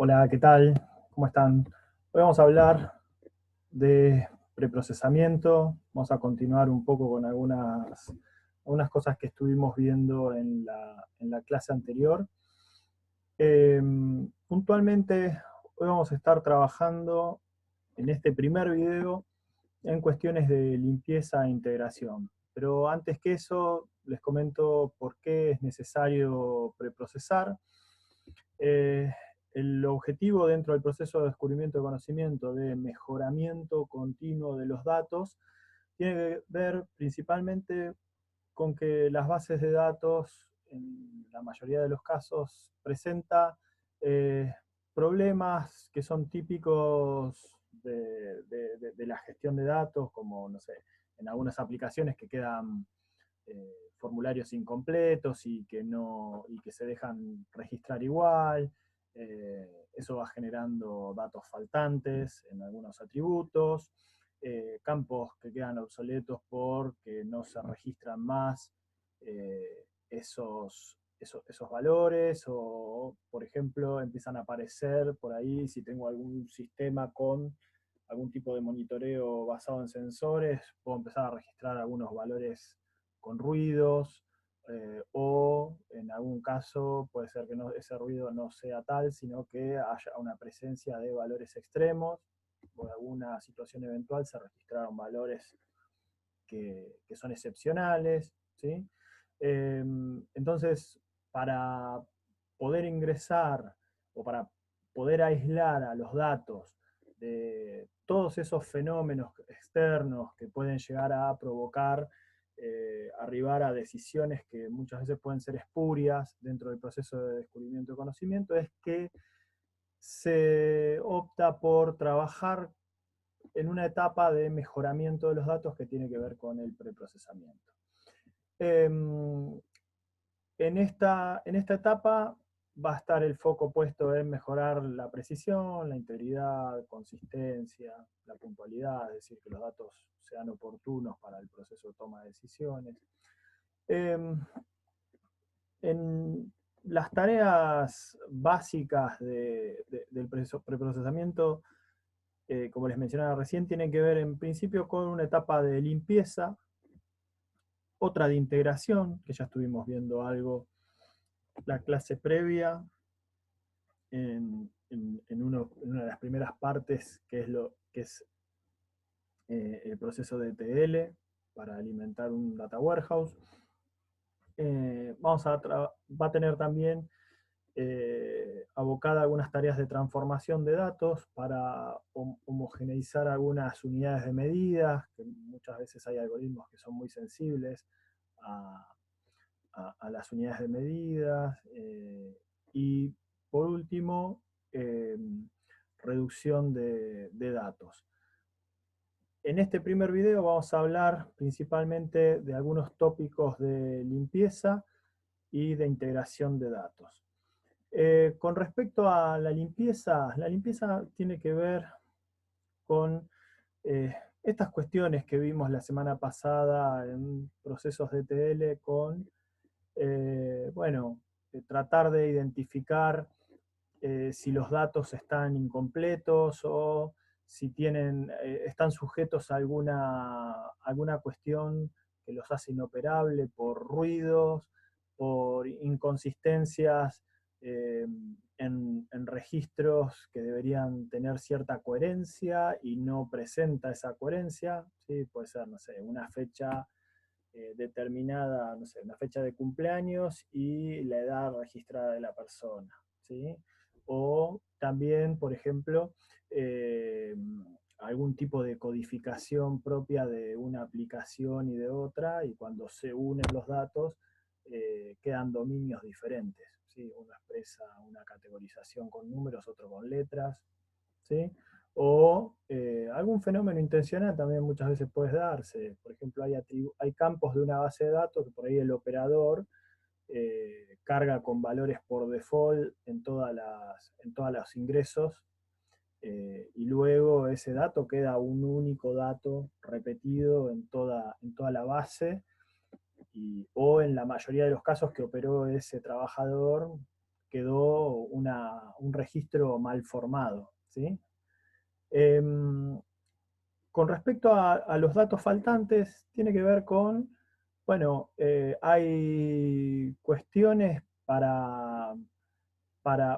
Hola, ¿qué tal? ¿Cómo están? Hoy vamos a hablar de preprocesamiento. Vamos a continuar un poco con algunas cosas que estuvimos viendo en la clase anterior. Eh, Puntualmente, hoy vamos a estar trabajando en este primer video en cuestiones de limpieza e integración. Pero antes que eso, les comento por qué es necesario preprocesar. Eh, el objetivo dentro del proceso de descubrimiento de conocimiento, de mejoramiento continuo de los datos, tiene que ver principalmente con que las bases de datos, en la mayoría de los casos, presenta eh, problemas que son típicos de la gestión de datos, como, no sé, en algunas aplicaciones que quedan formularios incompletos y que se dejan registrar igual. Eso va generando datos faltantes en algunos atributos, campos que quedan obsoletos porque no se registran más esos valores, o por ejemplo empiezan a aparecer por ahí si tengo algún sistema con algún tipo de monitoreo basado en sensores, puedo empezar a registrar algunos valores con ruidos, o en algún caso puede ser que ese ruido no sea tal, sino que haya una presencia de valores extremos. Por alguna situación eventual se registraron valores que son excepcionales, ¿sí? Entonces, para poder ingresar o para poder aislar a los datos de todos esos fenómenos externos que pueden llegar a provocar, arribar a decisiones que muchas veces pueden ser espurias dentro del proceso de descubrimiento de conocimiento, es que se opta por trabajar en una etapa de mejoramiento de los datos que tiene que ver con el preprocesamiento. En esta etapa va a estar el foco puesto en mejorar la precisión, la integridad, consistencia, la puntualidad, es decir, que los datos sean oportunos para el proceso de toma de decisiones. En las tareas básicas del preprocesamiento, como les mencionaba recién, tienen que ver en principio con una etapa de limpieza, otra de integración, que ya estuvimos viendo algo la clase previa, en una de las primeras partes, que es el proceso de ETL para alimentar un data warehouse. Va a tener también abocada algunas tareas de transformación de datos para homogeneizar algunas unidades de medidas, que muchas veces hay algoritmos que son muy sensibles a, a las unidades de medidas. Y por último, eh, reducción de datos. En este primer video vamos a hablar principalmente de algunos tópicos de limpieza y de integración de datos. Con respecto a la limpieza tiene que ver con estas cuestiones que vimos la semana pasada en procesos de ETL con, bueno, tratar de identificar si los datos están incompletos o si están sujetos a alguna cuestión que los hace inoperable por ruidos, por inconsistencias en registros que deberían tener cierta coherencia y no presenta esa coherencia, ¿sí? Puede ser, no sé, una fecha determinada, no sé, una fecha de cumpleaños y la edad registrada de la persona, ¿sí? O también, por ejemplo, eh, algún tipo de codificación propia de una aplicación y de otra, y cuando se unen los datos quedan dominios diferentes, ¿sí? Uno expresa una categorización con números, otro con letras, ¿sí? O algún fenómeno intencional también muchas veces puede darse. Por ejemplo, hay campos de una base de datos que por ahí el operador carga con valores por default en todos los ingresos, y luego ese dato queda un único dato repetido en toda la base, o en la mayoría de los casos que operó ese trabajador quedó un registro mal formado, ¿sí? Em, con respecto a los datos faltantes, tiene que ver con, bueno, hay cuestiones para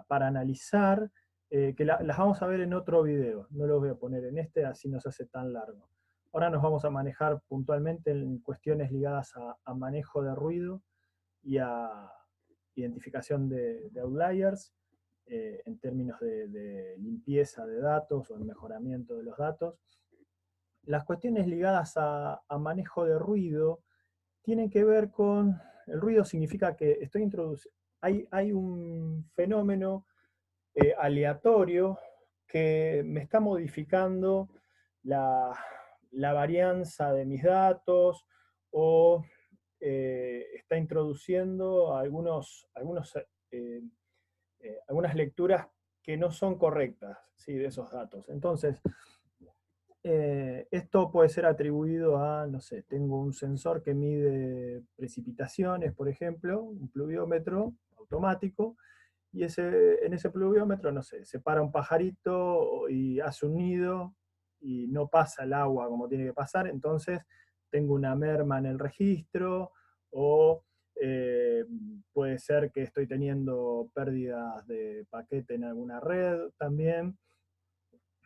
analizar, que las vamos a ver en otro video, no los voy a poner en este, así no se hace tan largo. Ahora nos vamos a manejar puntualmente en cuestiones ligadas a manejo de ruido y a identificación de outliers, en términos de limpieza de datos o el mejoramiento de los datos. Las cuestiones ligadas a manejo de ruido tienen que ver con, el ruido significa que estoy introduciendo, hay un fenómeno aleatorio que me está modificando la varianza de mis datos o está introduciendo algunas lecturas que no son correctas, ¿sí?, de esos datos. Entonces, esto puede ser atribuido a, no sé, tengo un sensor que mide precipitaciones, por ejemplo, un pluviómetro automático, y en ese pluviómetro, no sé, se para un pajarito y hace un nido y no pasa el agua como tiene que pasar, entonces tengo una merma en el registro, o puede ser que estoy teniendo pérdidas de paquete en alguna red también,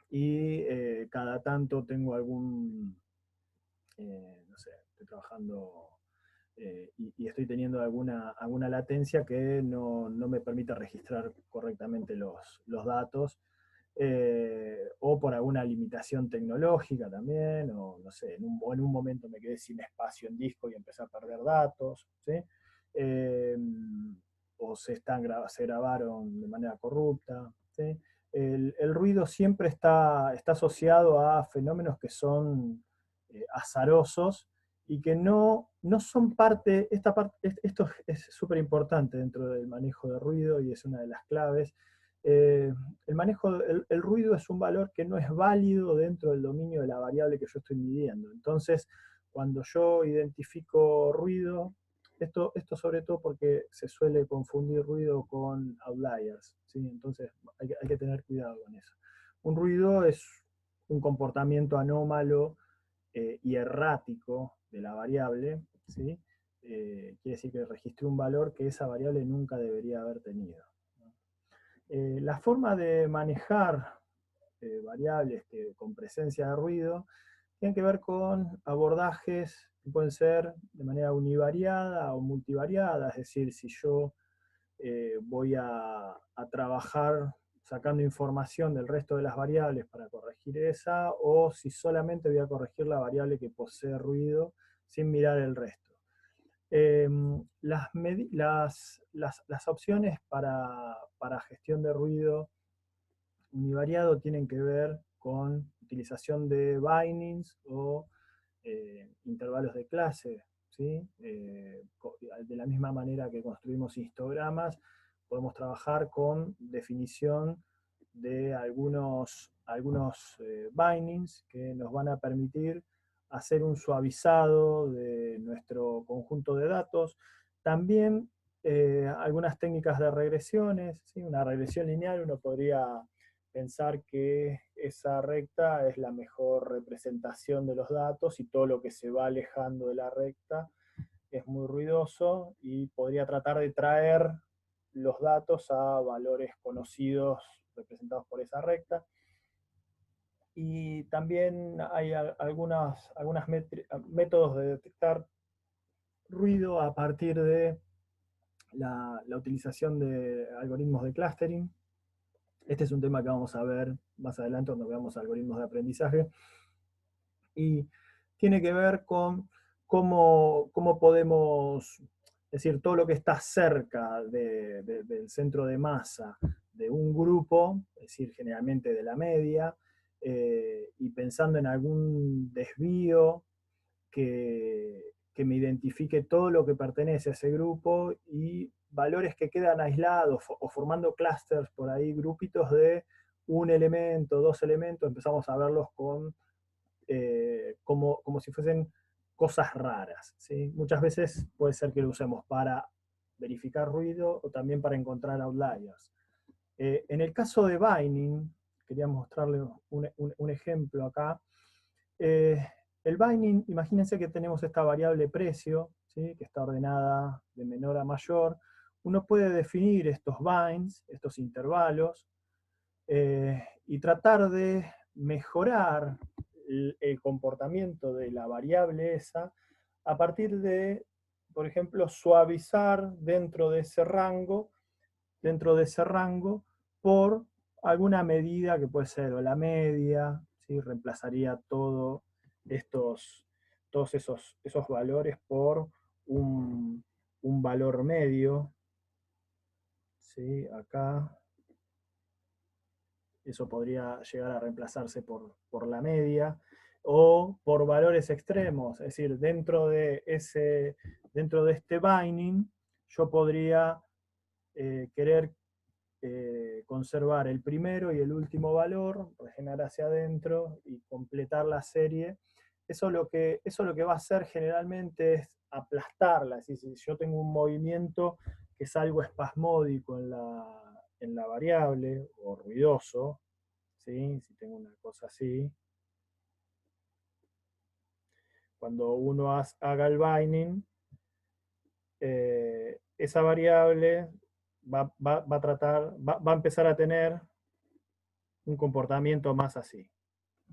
y cada tanto tengo no sé, estoy trabajando y estoy teniendo alguna latencia que no me permite registrar correctamente los datos, o por alguna limitación tecnológica también, o no sé, en un momento me quedé sin espacio en disco y empecé a perder datos, ¿sí? Eh, o se grabaron de manera corrupta, ¿sí? El ruido siempre está asociado a fenómenos que son azarosos y que no son parte, esto es súper importante dentro del manejo de ruido y es una de las claves. Eh, el ruido es un valor que no es válido dentro del dominio de la variable que yo estoy midiendo. Entonces, cuando yo identifico ruido, esto sobre todo porque se suele confundir ruido con outliers, ¿sí? Entonces hay que tener cuidado con eso. Un ruido es un comportamiento anómalo y errático de la variable, ¿sí? Quiere decir que registré un valor que esa variable nunca debería haber tenido. La forma de manejar variables con presencia de ruido tienen que ver con abordajes que pueden ser de manera univariada o multivariada, es decir, si yo voy a trabajar sacando información del resto de las variables para corregir esa, o si solamente voy a corregir la variable que posee ruido sin mirar el resto. Las opciones para gestión de ruido univariado tienen que ver con utilización de bindings o intervalos de clase, ¿sí? De la misma manera que construimos histogramas, podemos trabajar con definición de algunos bindings que nos van a permitir hacer un suavizado de nuestro conjunto de datos. También algunas técnicas de regresiones, ¿sí? Una regresión lineal, uno podría pensar que esa recta es la mejor representación de los datos y todo lo que se va alejando de la recta es muy ruidoso, y podría tratar de traer los datos a valores conocidos representados por esa recta. Y también hay algunos métodos de detectar ruido a partir de la utilización de algoritmos de clustering. Este es un tema que vamos a ver más adelante cuando veamos algoritmos de aprendizaje. Y tiene que ver con cómo podemos, es decir, todo lo que está cerca del centro de masa de un grupo, es decir, generalmente de la media, y pensando en algún desvío que me identifique todo lo que pertenece a ese grupo, y valores que quedan aislados o formando clusters por ahí, grupitos de un elemento, dos elementos, empezamos a verlos como si fuesen cosas raras, ¿sí? Muchas veces puede ser que lo usemos para verificar ruido o también para encontrar outliers. En el caso de Binding, quería mostrarle un ejemplo acá. El Binding, imagínense que tenemos esta variable precio, ¿sí? Que está ordenada de menor a mayor. Uno puede definir estos binds, estos intervalos, y tratar de mejorar el comportamiento de la variable esa a partir de, por ejemplo, suavizar dentro de ese rango por alguna medida que puede ser o la media, ¿sí? Reemplazaría todos esos valores por un valor medio, ¿sí? Acá eso podría llegar a reemplazarse por la media, o por valores extremos, es decir, dentro de este binding, yo podría querer conservar el primero y el último valor, regenerar hacia adentro y completar la serie. Eso lo que va a hacer generalmente es aplastarla. Es decir, si yo tengo un movimiento que es algo espasmódico en la variable o ruidoso, ¿sí? Si tengo una cosa así, cuando uno haga el binding, esa variable va a empezar a tener un comportamiento más así.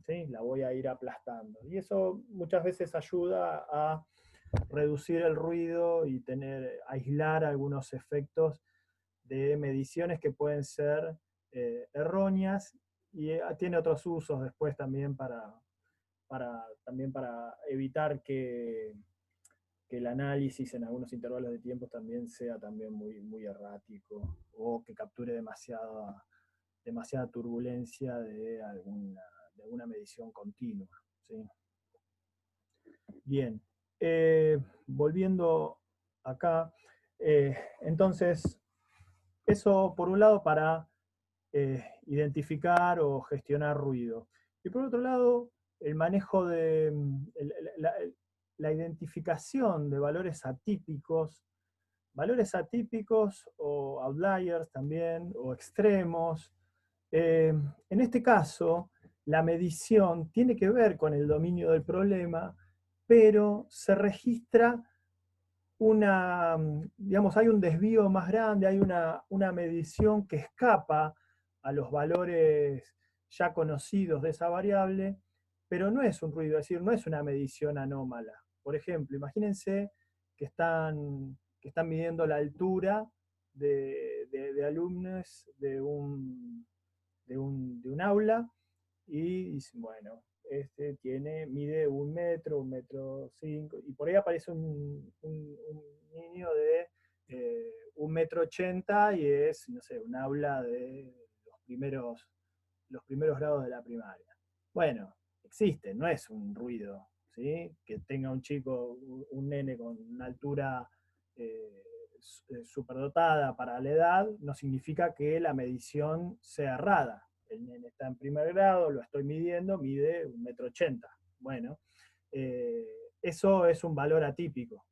¿Sí? La voy a ir aplastando. Y eso muchas veces ayuda a reducir el ruido y aislar algunos efectos de mediciones que pueden ser erróneas, y tiene otros usos después también también para evitar que el análisis en algunos intervalos de tiempo también sea también muy errático, o que capture demasiada turbulencia de alguna medición continua. ¿Sí? Bien, volviendo acá, entonces, eso por un lado para identificar o gestionar ruido. Y por otro lado, el manejo de la identificación de valores atípicos o outliers también, o extremos. En este caso, la medición tiene que ver con el dominio del problema, pero se registra digamos, hay un desvío más grande, hay una medición que escapa a los valores ya conocidos de esa variable, pero no es un ruido, es decir, no es una medición anómala. Por ejemplo, imagínense que están midiendo la altura de alumnos de un aula, y dicen, bueno, mide 1 metro, 1,5 metros, y por ahí aparece un niño de 1,80 m, y es, no sé, un aula de los primeros grados de la primaria. Bueno, existe, no es un ruido, ¿sí? Que tenga un chico, un nene con una altura eh, superdotada para la edad, no significa que la medición sea errada. El nene está en primer grado, lo estoy midiendo, mide 1,80 m. Bueno, eso es un valor atípico,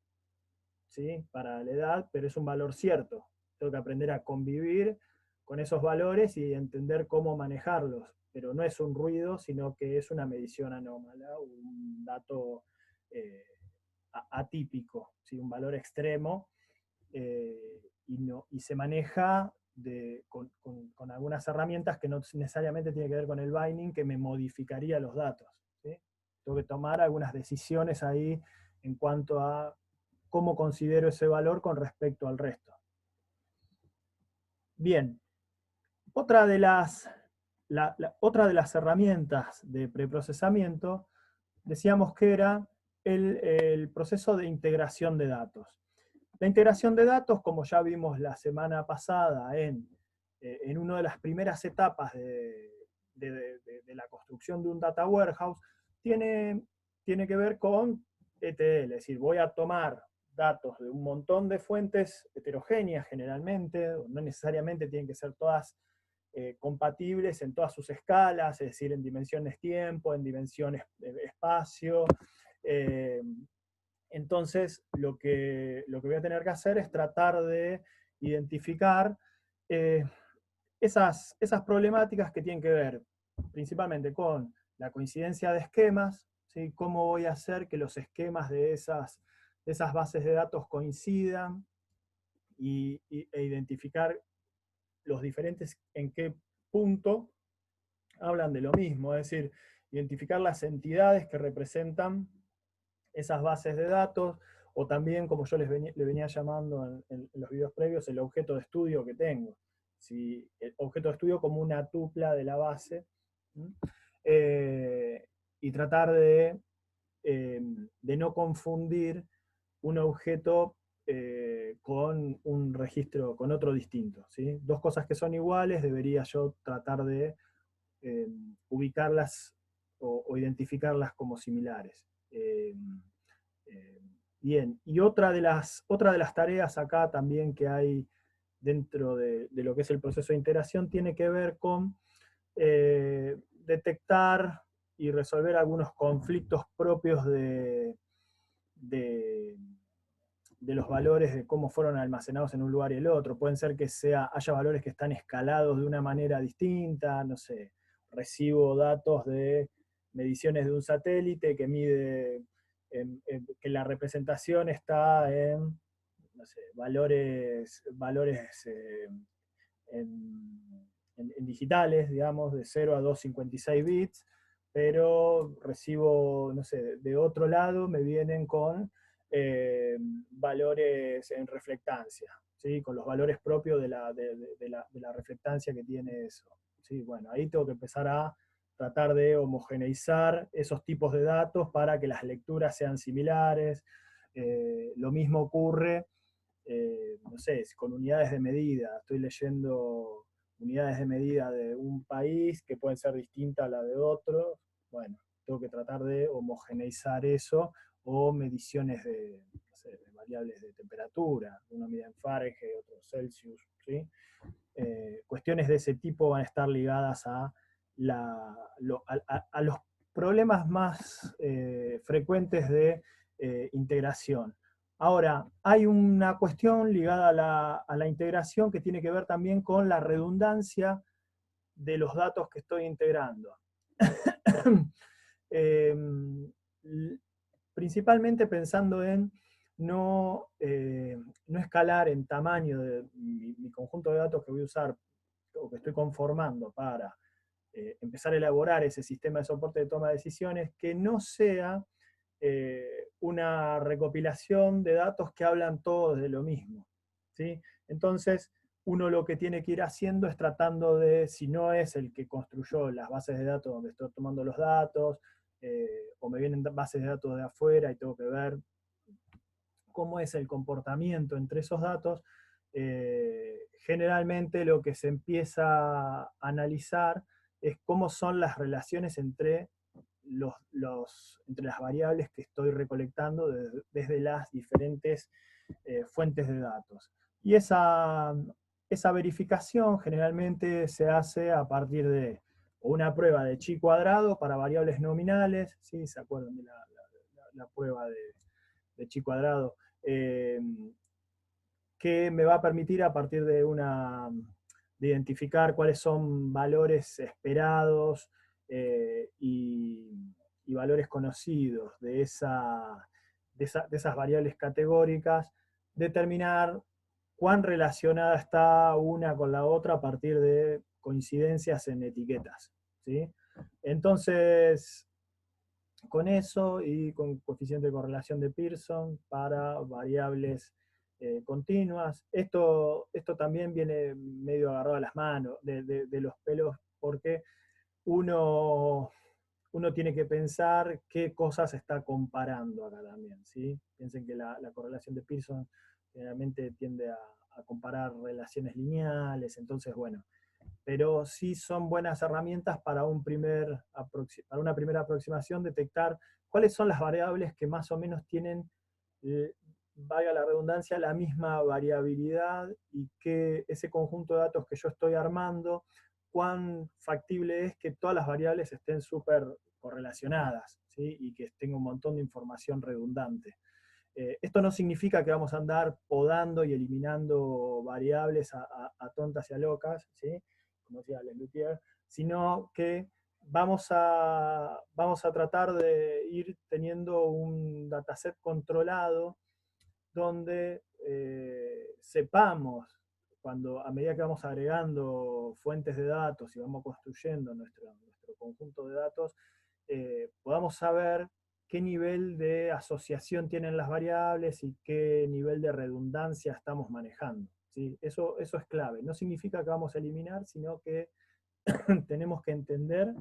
¿sí? Para la edad, pero es un valor cierto. Tengo que aprender a convivir con esos valores y entender cómo manejarlos, pero no es un ruido, sino que es una medición anómala, un dato atípico, ¿sí? Un valor extremo, y se maneja con algunas herramientas que no necesariamente tiene que ver con el binding, que me modificaría los datos. ¿Sí? Tengo que tomar algunas decisiones ahí en cuanto a cómo considero ese valor con respecto al resto. Bien, otra de otra de las herramientas de preprocesamiento, decíamos que era el proceso de integración de datos. La integración de datos, como ya vimos la semana pasada en una de las primeras etapas de la construcción de un data warehouse, tiene que ver con ETL, es decir, voy a tomar datos de un montón de fuentes heterogéneas generalmente, no necesariamente tienen que ser todas compatibles en todas sus escalas, es decir, en dimensiones tiempo, en dimensiones espacio. Entonces, lo que voy a tener que hacer es tratar de identificar esas problemáticas que tienen que ver principalmente con la coincidencia de esquemas, ¿sí? Cómo voy a hacer que los esquemas de esas bases de datos coincidan e identificar los diferentes en qué punto hablan de lo mismo, es decir, identificar las entidades que representan esas bases de datos, o también, como yo le venía llamando en los videos previos, el objeto de estudio que tengo. Si el objeto de estudio como una tupla de la base, eh, y tratar de no confundir un objeto con un registro, con otro distinto. ¿Sí? Dos cosas que son iguales, debería yo tratar de ubicarlas o identificarlas como similares. Bien, y otra de las tareas acá también que hay dentro de lo que es el proceso de integración tiene que ver con detectar y resolver algunos conflictos propios de, de los valores de cómo fueron almacenados en un lugar y el otro. Pueden ser que haya valores que están escalados de una manera distinta, no sé, recibo datos de mediciones de un satélite que mide, que la representación está en, no sé, valores en digitales, digamos, de 0 a 256 bits, pero recibo, no sé, de otro lado me vienen con valores en reflectancia, ¿sí? Con los valores propios de la reflectancia que tiene eso. ¿Sí? Bueno, ahí tengo que empezar a tratar de homogeneizar esos tipos de datos para que las lecturas sean similares. Lo mismo ocurre, no sé, con unidades de medida. Estoy leyendo unidades de medida de un país que pueden ser distintas a la de otro. Bueno, tengo que tratar de homogeneizar eso, o mediciones no sé, de variables de temperatura. Uno mide en Fahrenheit, otro Celsius, ¿sí? Cuestiones de ese tipo van a estar ligadas a los problemas más frecuentes de integración. Ahora, hay una cuestión ligada a la integración que tiene que ver también con la redundancia de los datos que estoy integrando. eh, Principalmente pensando en no escalar en tamaño de mi conjunto de datos que voy a usar o que estoy conformando para empezar a elaborar ese sistema de soporte de toma de decisiones, que no sea una recopilación de datos que hablan todos de lo mismo. ¿Sí? Entonces, uno lo que tiene que ir haciendo es tratando de, si no es el que construyó las bases de datos donde estoy tomando los datos, o me vienen bases de datos de afuera y tengo que ver cómo es el comportamiento entre esos datos, generalmente lo que se empieza a analizar es cómo son las relaciones entre entre las variables que estoy recolectando desde las diferentes fuentes de datos. Y esa verificación generalmente se hace a partir de una prueba de chi cuadrado para variables nominales, ¿sí? ¿Se acuerdan de la prueba de chi cuadrado? Que me va a permitir a partir de identificar cuáles son valores esperados y valores conocidos de esas variables categóricas, determinar cuán relacionada está una con la otra a partir de coincidencias en etiquetas. ¿Sí? Entonces, con eso y con coeficiente de correlación de Pearson para variables continuas. Esto también viene medio agarrado a las manos, de los pelos, porque uno, uno tiene que pensar qué cosas está comparando acá también. ¿Sí? Piensen que la correlación de Pearson generalmente tiende a comparar relaciones lineales, entonces, bueno, pero sí son buenas herramientas para una primera aproximación, detectar cuáles son las variables que más o menos tienen, valga la redundancia, la misma variabilidad, y que ese conjunto de datos que yo estoy armando, cuán factible es que todas las variables estén súper correlacionadas, ¿sí? Y que tenga un montón de información redundante. Esto no significa que vamos a andar podando y eliminando variables a tontas y a locas, ¿sí? como decía Lelutier, sino que vamos a tratar de ir teniendo un dataset controlado donde sepamos, a medida que vamos agregando fuentes de datos y vamos construyendo nuestro conjunto de datos, podamos saber qué nivel de asociación tienen las variables y qué nivel de redundancia estamos manejando. ¿Sí? Eso es clave. No significa que vamos a eliminar, sino que tenemos que entender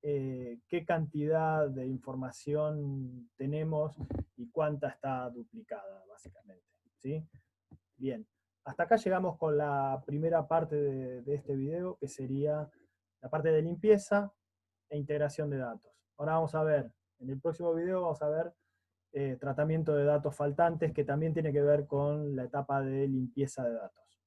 qué cantidad de información tenemos y cuánta está duplicada, básicamente. ¿Sí? Bien, hasta acá llegamos con la primera parte de este video, que sería la parte de limpieza e integración de datos. Ahora vamos a ver, en el próximo video vamos a ver tratamiento de datos faltantes, que también tiene que ver con la etapa de limpieza de datos.